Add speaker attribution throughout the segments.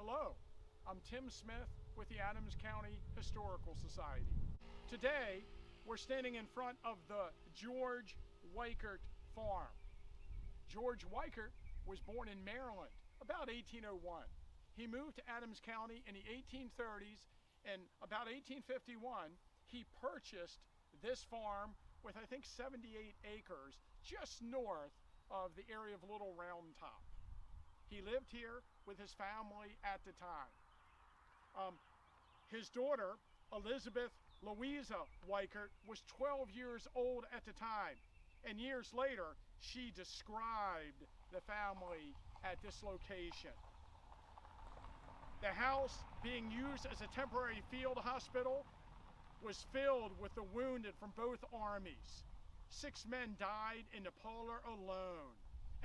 Speaker 1: Hello, I'm Tim Smith with the Adams County Historical Society. Today, we're standing in front of the George Weikert farm. George Weikert was born in Maryland about 1801. He moved to Adams County in the 1830s, and about 1851, he purchased this farm with I think 78 acres just north of the area of Little Round Top. He lived here with his family at the time. His daughter, Elizabeth Louisa Weikert, was 12 years old at the time, and years later, she described the family at this location. The house, being used as a temporary field hospital, was filled with the wounded from both armies. 6 men died in the parlor alone,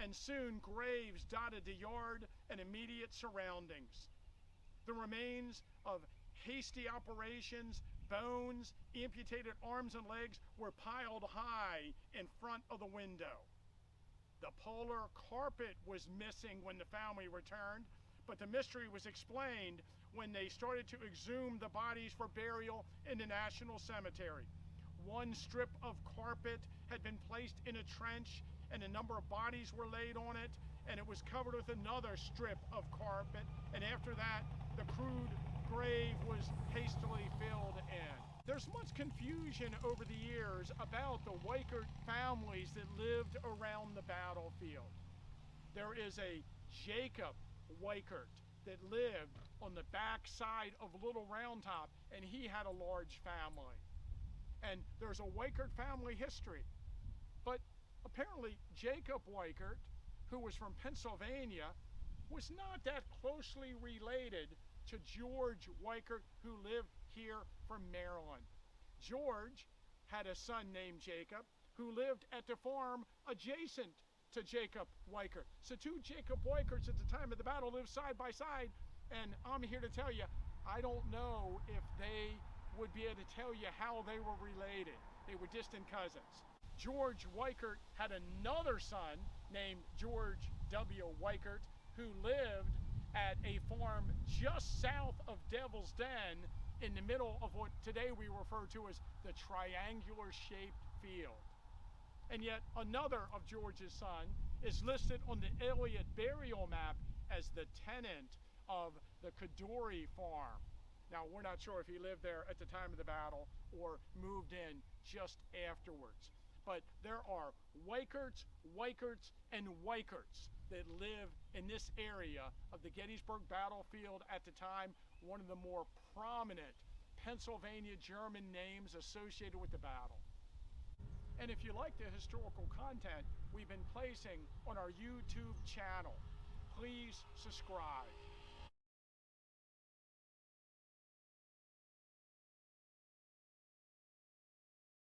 Speaker 1: and soon graves dotted the yard and immediate surroundings. The remains of hasty operations, bones, amputated arms and legs were piled high in front of the window. The parlor carpet was missing when the family returned, but the mystery was explained when they started to exhume the bodies for burial in the National Cemetery. 1 strip of carpet had been placed in a trench, and a number of bodies were laid on it, and it was covered with another strip of carpet, and after that, the crude grave was hastily filled in. There's much confusion over the years about the Weikert families that lived around the battlefield. There is a Jacob Weikert that lived on the back side of Little Round Top, and he had a large family. And there's a Weikert family history. But apparently Jacob Weikert, who was from Pennsylvania, was not that closely related to George Weikert, who lived here from Maryland. George had a son named Jacob who lived at the farm adjacent to Jacob Weikert. So 2 Jacob Weikerts at the time of the battle lived side by side, and I'm here to tell you, I don't know if they would be able to tell you how they were related. They were distant cousins. George Weikert had another son named George W. Weikert who lived at a farm just south of Devil's Den in the middle of what today we refer to as the triangular shaped field. And yet another of George's son is listed on the Elliott burial map as the tenant of the Kadori farm. Now, we're not sure if he lived there at the time of the battle or moved in just afterwards. But there are Weikerts, Weikerts, and Weikerts that live in this area of the Gettysburg battlefield at the time, one of the more prominent Pennsylvania German names associated with the battle. And if you like the historical content we've been placing on our YouTube channel, please subscribe.